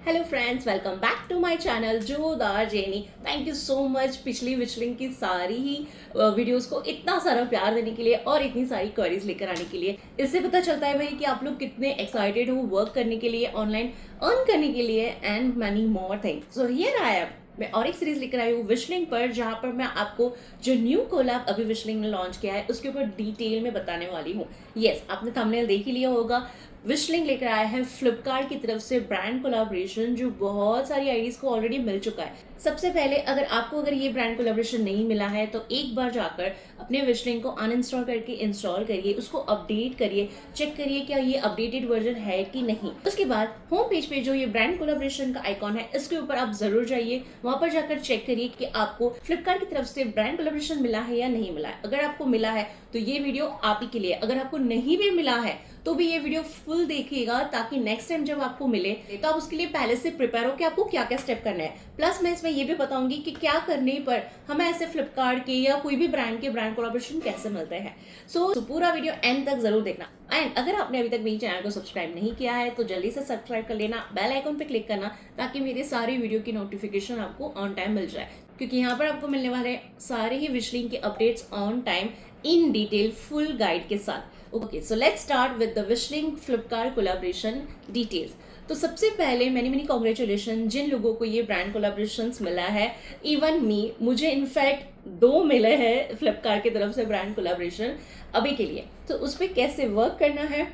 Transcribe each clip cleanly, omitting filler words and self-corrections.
Hello friends, welcome back to my channel जोरदार Jenny. Thank you so much पिछली Wishlink की सारी ही videos को इतना सारा प्यार देने के लिए और इतनी सारी क्वेरीज लेकर आने के लिए। इससे पता चलता है भाई कि आप लोग कितने एक्साइटेड हो वर्क करने के लिए, ऑनलाइन अर्न करने के लिए and money more things. So here I am, मैं और एक सीरीज लेकर आई हूँ विशलिंग पर, जहां पर मैं आपको जो न्यू कोलैब अभी विशलिंग ने लॉन्च किया है उसके ऊपर डिटेल में बताने वाली हूँ। यस, आपने थंबनेल देख ही लिया होगा। विशलिंग लेकर आया है फ्लिपकार्ट की तरफ से ब्रांड कोलैबोरेशन, जो बहुत सारी आईडीज को ऑलरेडी मिल चुका है। सबसे पहले अगर ये ब्रांड कोलैबोरेशन नहीं मिला है तो एक बार जाकर अपने विशलिंग को अनइंस्टॉल करके इंस्टॉल करिए, उसको अपडेट करिए, चेक करिए क्या ये अपडेटेड वर्जन है कि नहीं। उसके बाद होम पेज पे जो ये ब्रांड कोलैबोरेशन का आइकॉन है इसके ऊपर आप जरूर जाइए, वहां पर जाकर चेक करिए कि आपको फ्लिपकार्ट की तरफ से ब्रांड कोलैबोरेशन मिला है या नहीं मिला है। अगर आपको मिला है तो ये वीडियो आप ही के लिए, अगर आपको नहीं भी मिला है तो भी ये वीडियो फुल देखिएगा, ताकि नेक्स्ट टाइम जब आपको मिले तो आप उसके लिए पहले से प्रिपेयर हो कि आपको क्या क्या स्टेप करना है। प्लस मैं इसमें ये भी बताऊंगी कि क्या करने पर हमें ऐसे फ्लिपकार्ट के या कोई भी ब्रांड के ब्रांड कोलैबोरेशन कैसे मिलते हैं। सो पूरा वीडियो एंड तक जरूर देखना। एंड अगर आपने अभी तक मेरे चैनल को सब्सक्राइब नहीं किया है तो जल्दी से सब्सक्राइब कर लेना, बेल आइकन पे क्लिक करना, ताकि मेरे सारी वीडियो की नोटिफिकेशन आपको ऑन टाइम मिल जाए, क्योंकि यहाँ पर आपको मिलने वाले सारे ही विशलिंग के updates on time in detail full guide के साथ। Okay, so let's start with the Wishlink Flipkart collaboration details. तो सबसे पहले मेनी कॉन्ग्रेचुलेशन जिन लोगों को ये ब्रांड कोलैबोरेशंस मिला है। इवन मी, मुझे इनफैक्ट 2 मिले हैं फ्लिपकार्ट की तरफ से ब्रांड कोलैबोरेशन अभी के लिए। तो उस पर कैसे वर्क करना है,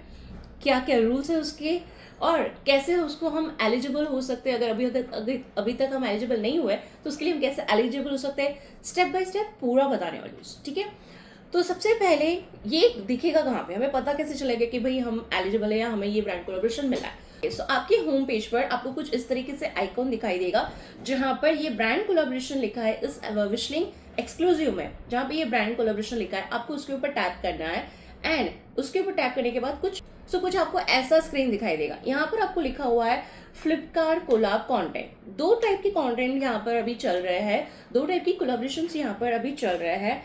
क्या क्या रूल्स है उसके, और कैसे उसको हम एलिजिबल हो सकते हैं। अगर अभी तक हम एलिजिबल नहीं हुए तो उसके लिए हम कैसे एलिजिबल हो सकते हैं, स्टेप बाय स्टेप पूरा बताने वाली हूँ। ठीक है, तो सबसे पहले ये दिखेगा कहाँ पे, हमें पता कैसे चलेगा कि भाई हम एलिजिबल है या हमें ये ब्रांड कोलैबोरेशन मिला है। सो आपके होम पेज पर आपको कुछ इस तरीके से आइकॉन दिखाई देगा, जहां पर ये ब्रांड कोलैबोरेशन लिखा है इस विशलिंग एक्सक्लूसिव में। जहां पे ये ब्रांड कोलैबोरेशन लिखा है आपको उसके ऊपर टैप करना है, एंड उसके ऊपर टैप करने के बाद कुछ आपको ऐसा स्क्रीन दिखाई देगा। यहाँ पर आपको लिखा हुआ है फ्लिपकार्ट कोलैब कंटेंट। 2 टाइप के कंटेंट यहाँ पर अभी चल रहे हैं, 2 टाइप की कोलैबोरेशंस यहाँ पर अभी चल रहे हैं।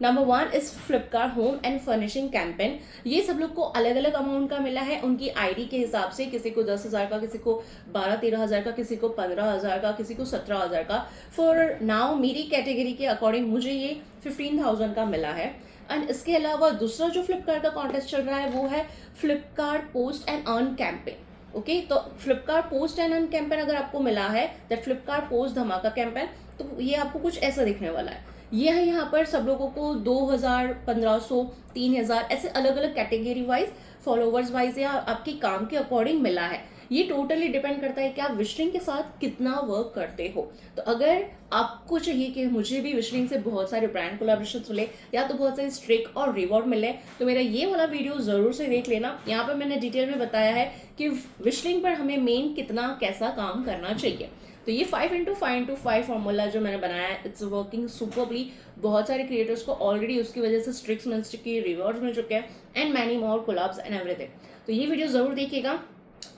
Number 1 is Flipkart home and furnishing campaign. ये सब लोग को अलग अलग अमाउंट का मिला है उनकी आईडी के हिसाब से, किसी को 10,000 का, किसी को 12-13 हजार का, किसी को 15,000 का, किसी को 17,000 का। फॉर नाउ मेरी कैटेगरी के अकॉर्डिंग मुझे ये 15,000 का मिला है। एंड इसके अलावा दूसरा जो फ्लिपकार्ट का कॉन्टेस्ट चल रहा है वो है Flipkart post and earn campaign. Okay, तो Flipkart post and earn campaign अगर आपको मिला है, दैट फ्लिपकार्ट पोस्ट धमाका कैंपेन, तो ये आपको कुछ ऐसा दिखने वाला है। ये है यहाँ पर सब लोगों को 2,000, 1,500, 3,000 ऐसे अलग अलग कैटेगरी वाइज, फॉलोवर्स वाइज या आपके काम के अकॉर्डिंग मिला है। ये टोटली डिपेंड करता है कि आप विशलिंग के साथ कितना वर्क करते हो। तो अगर आपको चाहिए कि मुझे भी विशलिंग से बहुत सारे ब्रांड कोलैबोरेशन मिले या तो बहुत सारे स्ट्रिक और रिवॉर्ड मिले, तो मेरा ये वाला वीडियो जरूर से देख लेना। यहाँ पर मैंने डिटेल में बताया है कि विशलिंग पर हमें मेन कितना कैसा काम करना चाहिए। तो ये 5x5x5 फॉर्मूला जो मैंने बनाया है, इट्स वर्किंग सुपरबली। बहुत सारे क्रिएटर्स को ऑलरेडी उसकी वजह से स्ट्रिक्स मिल चुकी है, रिवॉर्ड्स मिल चुके हैं, and many more collabs and everything. तो ये वीडियो जरूर देखिएगा।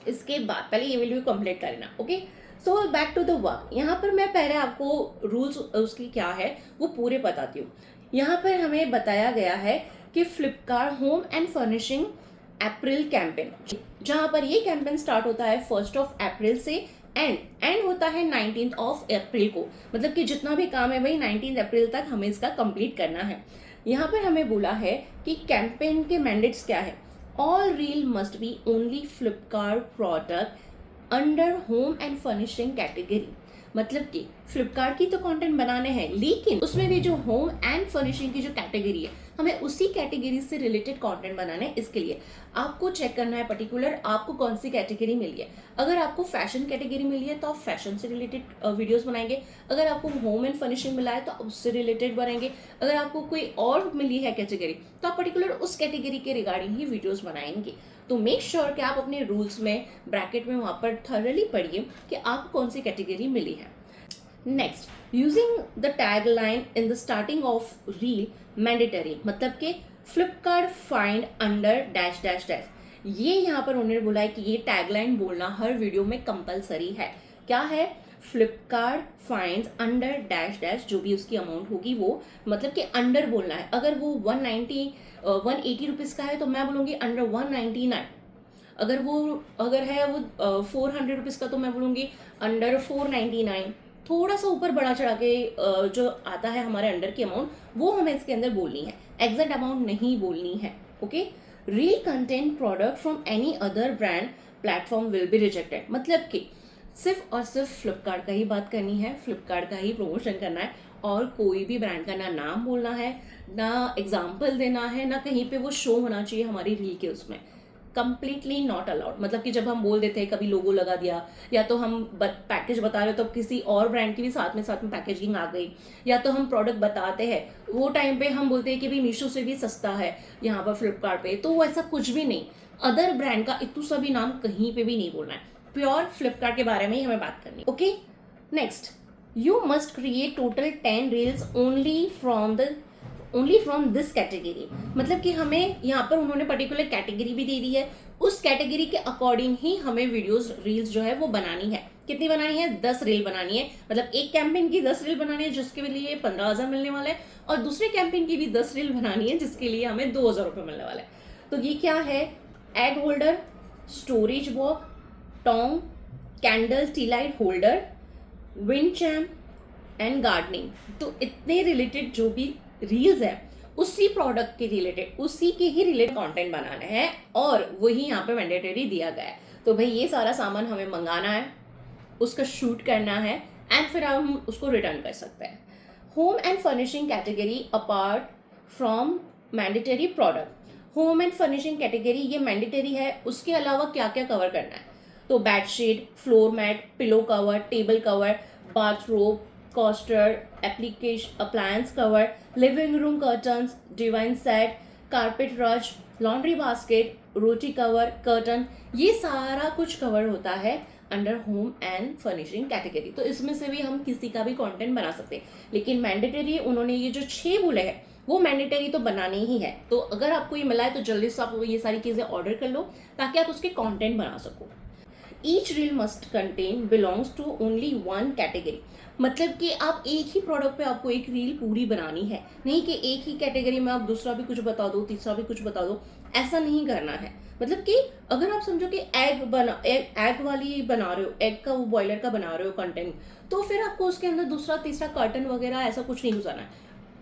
इसके बाद पहले ये वीडियो कंप्लीट कर लेना। Okay, so back to the work. यहाँ पर मैं पहले आपको रूल्स उसकी क्या है वो पूरे बताती हूँ। यहाँ पर हमें बताया गया है कि Flipkart home and furnishing April campaign, जहां पर ये कैंपेन स्टार्ट होता है 1 अप्रैल से एंड होता है 19 अप्रैल को। मतलब कि जितना भी काम है भाई 19 अप्रैल तक हमें इसका कंप्लीट करना है। यहाँ पर हमें बोला है कि कैंपेन के मैंडेट्स क्या है। All reel must be only Flipkart product under home and furnishing category. मतलब कि फ्लिपकार्ट की तो कंटेंट बनाने हैं, लेकिन उसमें भी जो होम एंड फर्निशिंग की जो कैटेगरी है हमें उसी कैटेगरी से रिलेटेड कंटेंट बनाना है। इसके लिए आपको चेक करना है पर्टिकुलर आपको कौन सी कैटेगरी मिली है। अगर आपको फैशन कैटेगरी मिली है तो आप फैशन से रिलेटेड वीडियोस बनाएंगे। अगर आपको होम एंड फर्निशिंग मिला है तो आप उससे रिलेटेड बनाएंगे। अगर आपको कोई और मिली है कैटेगरी तो आप पर्टिकुलर उस कैटेगरी के रिगार्डिंग ही वीडियोस बनाएंगे। तो मेक श्योर कि आप अपने रूल्स में ब्रैकेट में वहां पर थॉरली पढ़िए कि आपको कौन सी कैटेगरी मिली है। Next, using the tag line in the starting of reel mandatory. मतलब कि Flipkart find under dash dash dash, ये यहाँ पर उन्होंने बोला है कि ये टैगलाइन बोलना हर वीडियो में कंपलसरी है। क्या है? Flipkart find under dash dash, जो भी उसकी अमाउंट होगी वो, मतलब कि अंडर बोलना है। अगर वो 180 रुपीज का है तो मैं बोलूंगी अंडर 199। अगर है वो 400 रुपीज़ का, तो मैं बोलूँगी अंडर 499। थोड़ा सा ऊपर बढ़ा चढ़ा के जो आता है हमारे अंडर की अमाउंट, वो हमें इसके अंदर बोलनी है, एग्जैक्ट अमाउंट नहीं बोलनी है। Okay, reel content product from any other brand platform will be rejected, मतलब कि सिर्फ और सिर्फ फ्लिपकार्ट का ही बात करनी है, फ्लिपकार्ट का ही प्रमोशन करना है, और कोई भी ब्रांड का ना नाम बोलना है, ना एग्जाम्पल देना है, ना कहीं पे वो शो होना चाहिए हमारी रील के उसमें। Completely not allowed. मतलब कि जब हम बोल देते हैं कभी लोगो लगा दिया, या तो हम पैकेज बता रहे हो तो किसी और ब्रांड की भी साथ में पैकेजिंग आ गई, या तो हम प्रोडक्ट बताते हैं वो टाइम पे हम बोलते हैं कि भाई मीशो से भी सस्ता है यहाँ पर फ्लिपकार्ट पे, तो वो ऐसा कुछ भी नहीं। अदर ब्रांड का इतू सा भी नाम कहीं पे भी नहीं बोलना है, प्योर फ्लिपकार्ट के बारे में ही हमें बात करनी। Okay, next, you must create total 10 reels only from this category. मतलब कि हमें यहाँ पर उन्होंने पर्टिकुलर कैटेगरी भी दे दी है, उस कैटेगरी के अकॉर्डिंग ही हमें वीडियोस रील्स जो है वो बनानी है। कितनी बनानी है? 10 रील बनानी है। मतलब एक कैंपेन की 10 रील बनानी है जिसके लिए 15,000 मिलने वाला है, और दूसरे कैंपेन की भी 10 रील बनानी है जिसके लिए हमें 2,000 रुपये मिलने वाला है। तो ये क्या है? Egg holder, storage box, tong, candle tea light holder, wind chime and gardening. तो इतने रिलेटेड जो भी रील्स है उसी प्रोडक्ट के रिलेटेड, उसी के ही रिलेटेड कंटेंट बनाना है, और वही यहाँ पे मैंडेटरी दिया गया है। तो भाई ये सारा सामान हमें मंगाना है, उसका शूट करना है, एंड फिर हम उसको रिटर्न कर सकते हैं। Home and furnishing category apart from mandatory product. Home and furnishing category ये मैंडेटरी है, उसके अलावा क्या क्या कवर करना है? तो bedsheet, floor mat, pillow cover, table cover, bathrobe, coaster, application, appliance cover, living room curtains, divan set, carpet rush, laundry basket, roti cover, curtain, ये सारा कुछ कवर होता है under home and furnishing category. तो इसमें से भी हम किसी का भी कंटेंट बना सकते हैं, लेकिन मैंडेटरी उन्होंने ये जो 6 बोले हैं वो मैंडेटरी तो बनानी ही है। तो अगर आपको ये मिला है तो जल्दी से आप ये सारी चीज़ें ऑर्डर कर लो ताकि आप उसके कंटेंट बना सको। Each reel must contain belongs to only one category. मतलब कि आप एक ही प्रोडक्ट पे आपको एक रील पूरी बनानी है, नहीं कि एक ही कैटेगरी में आप दूसरा भी कुछ बता दो, तीसरा भी कुछ बता दो, ऐसा नहीं करना है। मतलब कि अगर आप समझो कि एग वाली बना रहे हो, एग का वो बॉयलर का बना रहे हो कंटेंट, तो फिर आपको उसके अंदर दूसरा तीसरा कर्टन वगैरह ऐसा कुछ नहीं घुसाना है।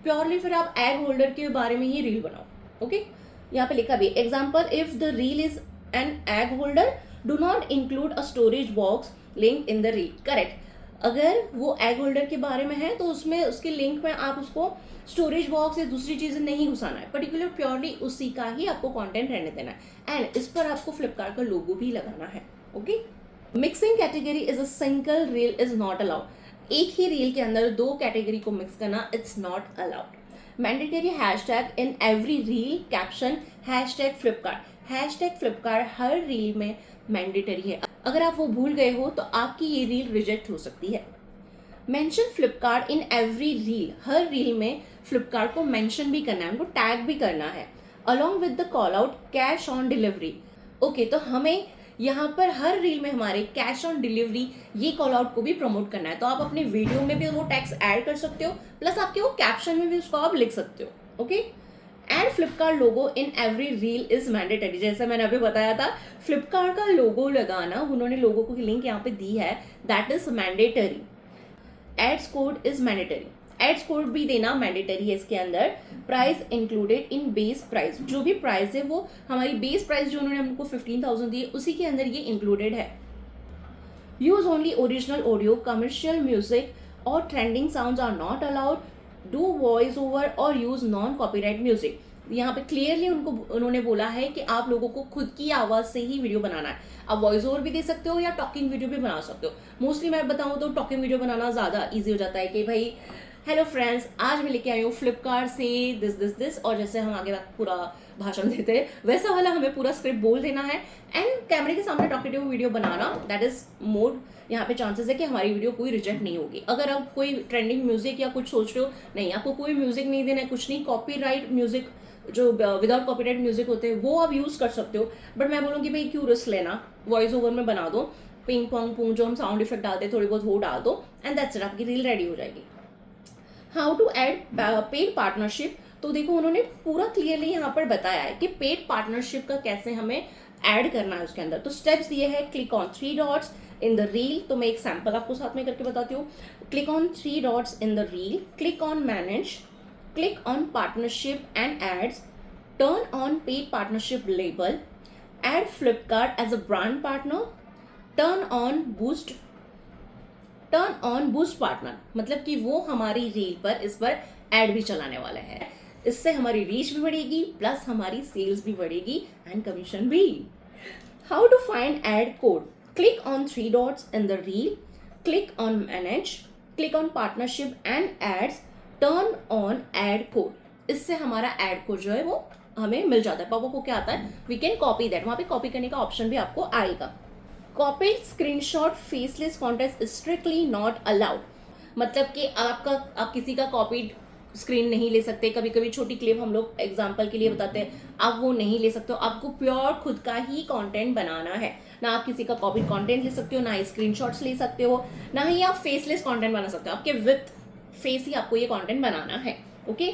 प्योरली फिर आप एग होल्डर के बारे में ही रील बनाओ। ओके, यहाँ पे लिखा भी example, if the reel is an egg holder do not include a storage box link in the reel. Correct, अगर वो एग होल्डर के बारे में है तो उसमें उसके लिंक में आप उसको स्टोरेज बॉक्स या दूसरी चीज़ें नहीं घुसाना है, पर्टिकुलर प्योरली उसी का ही आपको कंटेंट रहने देना है, एंड इस पर आपको फ्लिपकार्ट का लोगो भी लगाना है। Okay, mixing category is a single reel is not allowed. एक ही रील के अंदर 2 कैटेगरी को मिक्स करना it's not allowed. Mandatory hashtag in every reel caption hashtag Flipkart. Hashtag Flipkart her reel में मैंडेटरी है, अगर आप वो भूल गए हो तो आपकी ये रील रिजेक्ट हो सकती है। Mention Flipkart in every reel, her reel में फ्लिपकार्ट को मेंशन भी करना है, उनको टैग भी करना है, along with the call out cash on delivery. Okay, तो हमें यहाँ पर हर रील में हमारे कैश ऑन डिलीवरी ये कॉल आउट को भी प्रमोट करना है। तो आप अपने वीडियो में भी वो टैग्स ऐड कर सकते हो, प्लस आपके वो कैप्शन में भी उसको आप लिख सकते हो। Okay, and Flipkart logo in every reel is mandatory. जैसे मैंने अभी बताया था, फ्लिपकार्ट का लोगो लगाना, उन्होंने लोगो को लिंक यहाँ पे दी है, that is mandatory. Ads code is mandatory, ads code भी देना मैंडेटरी है इसके अंदर। Price included in base price, जो भी प्राइस है वो हमारी बेस प्राइस जो उन्होंने हमको 15,000 दी है उसी के अंदर ये इंक्लूडेड है। Use only original audio, commercial music और trending sounds are not allowed. Do voice over और यूज नॉन कॉपीराइट म्यूजिक। यहाँ पे क्लियरली उन्होंने बोला है कि आप लोगों को खुद की आवाज़ से ही वीडियो बनाना है। आप वॉइस ओवर भी दे सकते हो या टॉकिंग वीडियो भी बना सकते हो। मोस्टली मैं बताऊँ तो टॉकिंग वीडियो बनाना ज़्यादा ईजी हो जाता है कि भाई हेलो फ्रेंड्स, आज मैं लेके आई हूँ फ्लिपकार्ट से दिस दिस दिस, और जैसे हम आगे पूरा भाषण देते हैं वैसा वाला हमें पूरा स्क्रिप्ट बोल देना है, एंड कैमरे के सामने talkative video banana, that is mode. यहाँ पे चांसेस है कि हमारी वीडियो कोई रिजेक्ट नहीं होगी। अगर आप कोई ट्रेंडिंग म्यूजिक या कुछ सोच रहे हो, नहीं आपको कोई म्यूजिक नहीं देना है, कुछ नहीं, कॉपीराइट म्यूजिक जो विदाउट कॉपीराइट म्यूजिक होते हैं वो आप यूज कर सकते हो, बट मैं बोलूँगी भाई क्यों रिस्क लेना, वॉइस ओवर में बना दो, पिंग पोंग पूंग जो हम साउंड इफेक्ट डालते हैं थोड़ी बहुत वो डाल दो, एंड दैट्स इट, आपकी रील रेडी हो जाएगी। How to add paid partnership. तो देखो उन्होंने पूरा क्लियरली यहाँ पर बताया है कि पेड पार्टनरशिप का कैसे हमें ऐड करना है उसके अंदर। तो स्टेप्स दिए हैं, click on 3 dots in the reel. तो मैं एक सैम्पल आपको साथ में करके बताती हूँ। Click on 3 dots in the reel, click on manage, click on partnership and ads, turn on paid partnership label, add Flipkart as a brand partner, turn on boost partner, मतलब कि वो हमारी रील पर इस पर एड भी चलाने वाला है। इससे हमारी रीच भी बढ़ेगी, प्लस हमारी सेल्स भी बढ़ेगी एंड कमीशन भी। How to find ad code? Click on 3 dots in the reel, click on manage, click on partnership and ads, turn on ad code. इससे हमारा एड कोड जो है वो हमें मिल जाता है। पॉपअप को क्या आता है, वी कैन कॉपी दैट, वहां पे कॉपी करने का ऑप्शन भी आपको आएगा। Copy screenshot faceless content strictly not allowed, मतलब कि आप किसी का कॉपीड स्क्रीन नहीं ले सकते। कभी कभी छोटी क्लिप हम लोग एग्जाम्पल के लिए बताते हैं, आप वो नहीं ले सकते हो। आपको प्योर खुद का ही कंटेंट बनाना है। ना आप किसी का कॉपी कंटेंट ले सकते हो, ना ही स्क्रीनशॉट्स ले सकते हो, ना ही आप फेसलेस कंटेंट बना सकते हो। आपके विथ फेस ही आपको ये कंटेंट बनाना है। ओके,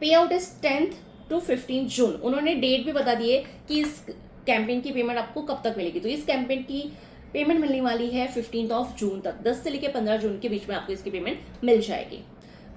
पे आउट इज 10th to 15 जून। उन्होंने डेट भी बता दी है कि इस कैंपेन की पेमेंट आपको कब तक मिलेगी। तो इस कैंपेन की पेमेंट मिलने वाली है 15 जून तक। 10 से लेकर 15 जून के बीच में आपको इसकी पेमेंट मिल जाएगी।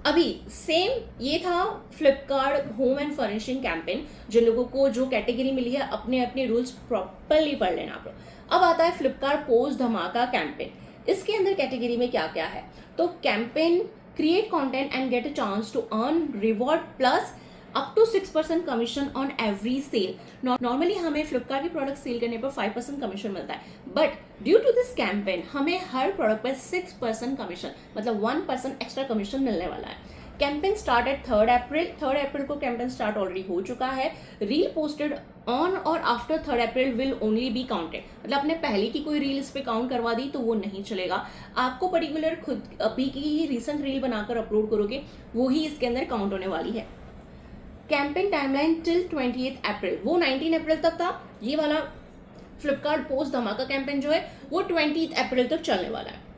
अभी सेम ये था Flipkart home and furnishing campaign. जिन लोगों को जो कैटेगरी मिली है, अपने अपने रूल्स प्रॉपरली पढ़ लेना आप लोग। अब आता है फ्लिपकार्ट पोस्ट धमाका कैंपेन। इसके अंदर कैटेगरी में क्या क्या है, तो campaign create content and get a chance to earn reward plus up to 6% commission on every sale. Normally हमें फ्लिपकार्ट के प्रोडक्ट सेल करने पर 5% कमीशन मिलता है, but due to this campaign हमें हर प्रोडक्ट पर 6% कमीशन, मतलब 1% एक्स्ट्रा कमीशन मिलने वाला है। कैंपेन स्टार्ट एट 3 अप्रैल। 3 अप्रैल को कैंपेन स्टार्ट ऑलरेडी हो चुका है। रील पोस्टेड ऑन और after 3 April will only be counted, मतलब आपने पहले की कोई रील इस पे काउंट करवा दी तो वो नहीं चलेगा। आपको पर्टिकुलर खुद अभी की रिसेंट रील बनाकर अपलोड करोगे, वो ही इसके अंदर काउंट होने वाली है। कैंपेन टाइमलाइन टिल 28 अप्रैल, वो 19 अप्रैल तक था। ये वाला फ्लिपकार्ट पोस्ट धमाका कैंपेन जो है वो 20 अप्रैल तक चलने वाला है।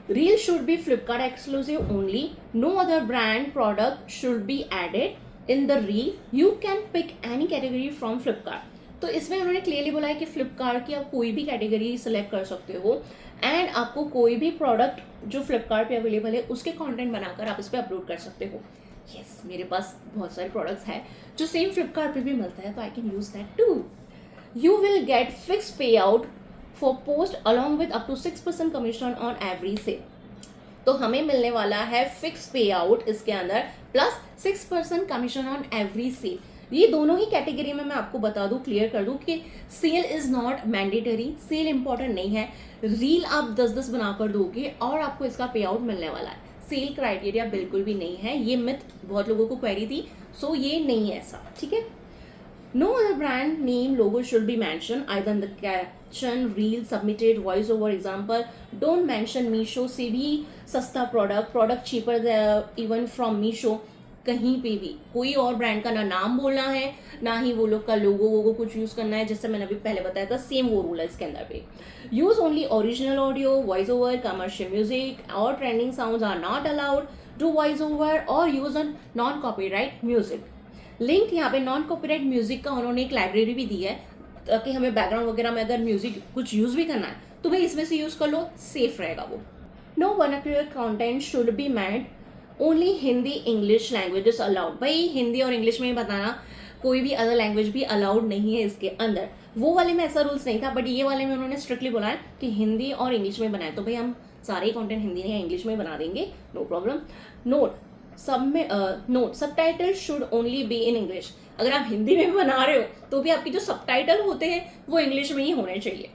Reel should be Flipkart exclusive only. No other brand product should be added in the reel. You can pick any category from Flipkart. तो इसमें उन्होंने क्लियरली बोला है कि फ्लिपकार्ट की आप कोई भी कैटेगरी सेलेक्ट कर सकते हो एंड आपको कोई भी प्रोडक्ट जो फ्लिपकार्ट पे अवेलेबल है उसके कंटेंट बनाकर आप इस पर अपलोड कर सकते हो। यस, मेरे पास बहुत सारे प्रोडक्ट्स हैं जो सेम फ्लिपकार्ट पे भी मिलता है, तो I can use that too. You will get fix payout for post along with up to 6% commission on every sale. तो हमें मिलने वाला है फिक्स पे आउट इसके अंदर plus 6% commission on every sale. ये दोनों ही कैटेगरी में मैं आपको बता दूं, क्लियर कर दूं कि sale is not mandatory, sale important नहीं है। रील आप 10-10 बनाकर दोगे और आपको इसका पे आउट मिलने वाला है। सेल क्राइटेरिया बिल्कुल भी नहीं है, ये मिथ बहुत लोगों को क्वेरी थी, सो ये नहीं है ऐसा, ठीक है। No other brand name logo should be mentioned either in the caption, reel, submitted, voice over example. Don't mention Meesho से भी सस्ता product cheaper even from Meesho। कहीं पे भी कोई और ब्रांड का ना नाम बोलना है, ना ही वो लोग का लोगो वोगो कुछ यूज करना है। जैसे मैंने अभी पहले बताया था, सेम वो रूल है इसके अंदर पे। Use only original audio, voice over, commercial music और trending sounds are not allowed. Do voice over और use on non copyright music. Link यहाँ पे नॉन कॉपीराइट म्यूजिक का उन्होंने एक लाइब्रेरी भी दी है, ताकि हमें बैकग्राउंड वगैरह में अगर म्यूजिक कुछ यूज भी करना है तो भाई इसमें से यूज कर लो, सेफ रहेगा वो। No vernacular content should be made, only Hindi English languages allowed. भाई हिंदी और इंग्लिश में ही बताना, कोई भी अदर लैंग्वेज भी अलाउड नहीं है इसके अंदर। वो वाले में ऐसा रूल्स नहीं था, बट ये वाले में उन्होंने स्ट्रिक्टली बोला है कि हिंदी और इंग्लिश में बनाए। तो भाई हम सारे ही कॉन्टेंट हिंदी या इंग्लिश में बना देंगे, no problem. Note subtitle should only be in English. अगर आप हिंदी में भी बना रहे हो तो भी आपके जो सबटाइटल होते हैं वो इंग्लिश में ही होने चाहिए।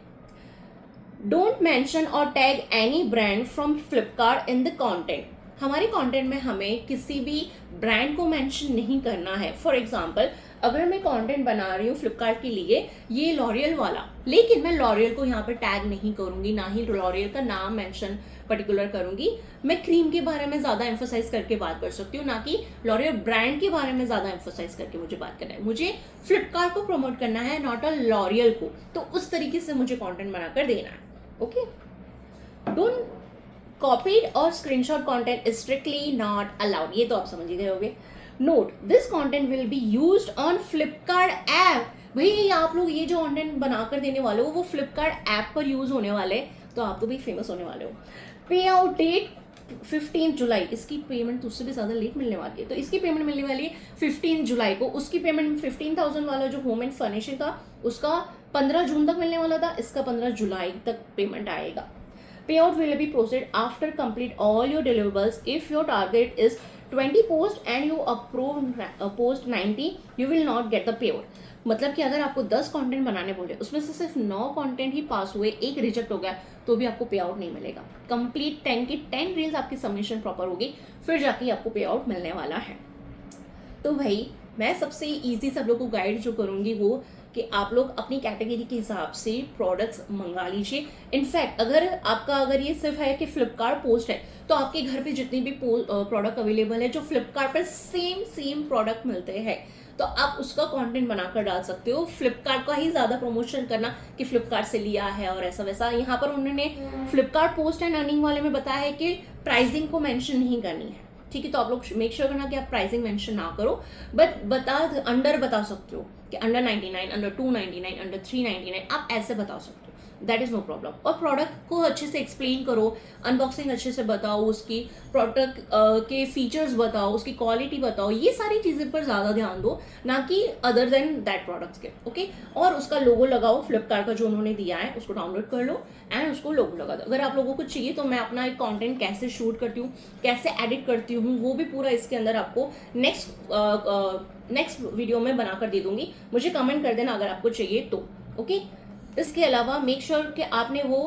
डोंट मेंशन और tag any brand from Flipkart in the content. हमारे कंटेंट में हमें किसी भी ब्रांड को मेंशन नहीं करना है। फॉर एग्जांपल, अगर मैं कंटेंट बना रही हूँ फ्लिपकार्ट के लिए ये लॉरियल वाला, लेकिन मैं लॉरियल को यहाँ पर टैग नहीं करूंगी, ना ही लॉरियल का नाम मेंशन पर्टिकुलर करूंगी। मैं क्रीम के बारे में ज्यादा एम्फोसाइज करके बात कर सकती हूँ, ना कि लॉरियल ब्रांड के बारे में ज्यादा एम्फोसाइज करके मुझे बात करना है। मुझे फ्लिपकार्ट को प्रमोट करना है, नॉट अ लॉरियल को। तो उस तरीके से मुझे कंटेंट बनाकर देना है। ओके, डोंट कॉपीड और screenshot content is strictly not allowed, ये तो आप समझ ही गए होंगे। Note, this content will be used on Flipkart app भाई ये आप लोग ये जो कंटेंट बनाकर देने वाले हो वो फ्लिपकार्ट ऐप पर यूज होने वाले, तो आप तो भी फेमस होने वाले हो। पे आउट डेट 15 जुलाई, इसकी पेमेंट तो उससे भी ज़्यादा लेट मिलने वाली है, तो इसकी पेमेंट मिलने वाली है 15 जुलाई को। उसकी पेमेंट 15,000 वाला जो होम एंड फर्निशिंग था उसका 15 जून तक मिलने वाला था, इसका 15 जुलाई तक पेमेंट आएगा। Payout will be processed after complete all your deliverables. If your target is 20 post and you approve post 90, you will not get the payout. मतलब कि अगर आपको 10 कंटेंट बनाने बोले, उसमें से सिर्फ 9 कंटेंट ही पास हुए, एक रिजेक्ट हो गया, तो भी आपको पे आउट नहीं मिलेगा। कंप्लीट 10 की 10 रील्स आपकी सबमिशन प्रॉपर होगी, फिर जाके आपको पे आउट मिलने वाला है। तो भाई मैं सबसे इजी सब लोग को गाइड जो करूँगी वो कि आप लोग अपनी कैटेगरी के हिसाब से प्रोडक्ट्स मंगा लीजिए। इनफैक्ट अगर ये सिर्फ है कि फ्लिपकार्ट पोस्ट है, तो आपके घर पे जितनी भी प्रोडक्ट अवेलेबल है जो फ्लिपकार्ट पर सेम प्रोडक्ट मिलते हैं, तो आप उसका कंटेंट बनाकर डाल सकते हो। फ्लिपकार्ट का ही ज़्यादा प्रमोशन करना कि फ्लिपकार्ट से लिया है और ऐसा वैसा। यहाँ पर उन्होंने फ्लिपकार्ट पोस्ट एंड अर्निंग वाले में बताया है कि प्राइसिंग को मेंशन नहीं करनी है, ठीक है। तो आप लोग मेक श्योर करना कि आप प्राइसिंग मेंशन ना करो, बट अंडर बता सकते हो कि अंडर 99, अंडर 299, अंडर 399, आप ऐसे बता सकते हो, दैट इज़ नो प्रॉब्लम। और प्रोडक्ट को अच्छे से एक्सप्लेन करो, अनबॉक्सिंग अच्छे से बताओ, उसकी प्रोडक्ट के फीचर्स बताओ, उसकी क्वालिटी बताओ, ये सारी चीज़ें पर ज़्यादा ध्यान दो, ना कि अदर देन दैट प्रोडक्ट्स के, ओके। और उसका लोगो लगाओ, फ्लिपकार्ट का जो उन्होंने दिया है उसको डाउनलोड कर लो एंड उसको लोगो लगा दो। अगर आप लोगों को चाहिए तो मैं अपना एक कंटेंट कैसे शूट करती हूँ, कैसे एडिट करती हूँ, वो भी पूरा इसके अंदर आपको नेक्स्ट वीडियो में बनाकर दे दूंगी। मुझे कमेंट कर देना अगर आपको चाहिए तो, ओके। इसके अलावा मेक श्योर कि आपने वो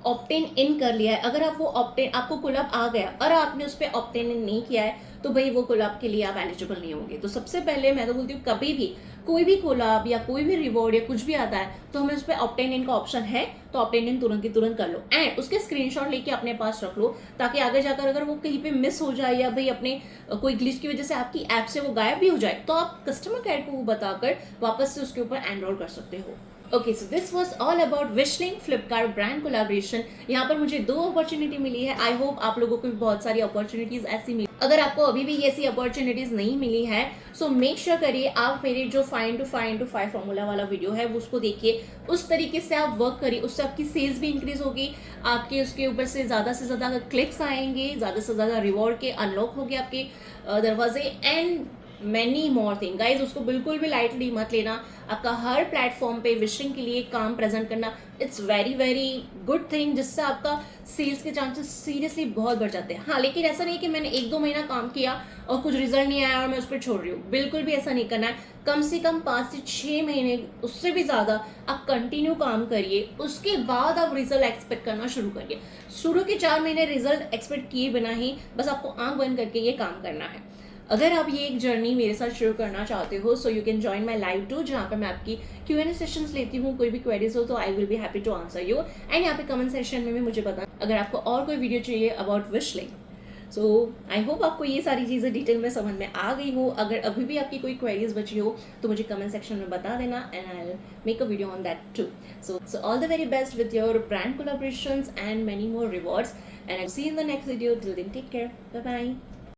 ऑप्टेन इन कर लिया है। अगर आप वो आपको कोलैब आ गया और आपने उस पर ऑप्टेन इन नहीं किया है, तो भाई वो कोलैब के लिए आप एलिजिबल नहीं होंगे। तो सबसे पहले मैं तो बोलती हूँ, कभी भी कोई भी कोलैब या कोई भी रिवॉर्ड या कुछ भी आता है तो हमें उस पर ऑप्टेन इन का ऑप्शन है, तो ऑप्टेन इन तुरंत की तुरंत कर लो एंड उसके स्क्रीनशॉट लेके अपने पास रख लो, ताकि आगे जाकर अगर वो कहीं पे मिस हो जाए या भाई अपने कोई ग्लिच की वजह से आपकी ऐप से वो गायब भी हो जाए, तो आप कस्टमर केयर को बताकर वापस से उसके ऊपर एनरोल कर सकते हो। Okay, so this was all about Wishlink Flipkart brand collaboration. यहाँ पर मुझे 2 अपॉर्चुनिटी मिली है। आई होप आप लोगों को भी बहुत सारी अपॉर्चुनिटीज ऐसी मिली। अगर आपको अभी भी ऐसी अपॉर्चुनिटीज नहीं मिली है, सो मेक श्योर करिए आप मेरे जो 5x5 फॉर्मूला वाला वीडियो है वो उसको देखिए, उस तरीके से आप वर्क करिए, उससे आपकी सेल्स भी इंक्रीज होगी, आपके उसके ऊपर से ज़्यादा क्लिक्स आएंगे, ज़्यादा से ज़्यादा रिवॉर्ड के अनलॉक होंगे आपके दरवाजे and many more thing. Guys उसको बिल्कुल भी लाइटली मत लेना। आपका हर प्लेटफॉर्म पे विशिंग के लिए काम प्रेजेंट करना, इट्स वेरी गुड थिंग, जिससे आपका सेल्स के चांसेस सीरियसली बहुत बढ़ जाते हैं। हाँ, लेकिन ऐसा नहीं कि मैंने 1-2 महीना काम किया और कुछ रिजल्ट नहीं आया और मैं उस पर छोड़ रही हूँ, बिल्कुल भी ऐसा नहीं करना है। कम से कम 5 से 6 महीने, उससे भी ज़्यादा आप कंटिन्यू काम करिए, उसके बाद आप रिजल्ट एक्सपेक्ट करना शुरू करिए। शुरू के 4 महीने रिजल्ट एक्सपेक्ट किए बिना ही बस आपको आंख बंद करके ये काम करना है। अगर आप ये एक जर्नी मेरे साथ शुरू करना चाहते हो, so you can join my live too, जहाँ पर मैं आपकी Q&A सेशंस लेती हूँ। कोई भी क्वेरीज हो तो I will be happy to answer you and यहाँ पे कमेंट सेक्शन में भी मुझे बताना अगर आपको और कोई वीडियो चाहिए अबाउट विशलिंक। सो आई होप आपको ये सारी चीज़ें डिटेल में समझ में आ गई हो। अगर अभी भी आपकी कोई क्वेरीज बची हो तो मुझे कमेंट सेक्शन में बता देना and I will make a video on that too. So all the very best with your brand collaborations and many more rewards and I see in the next video. Till then take care, bye bye.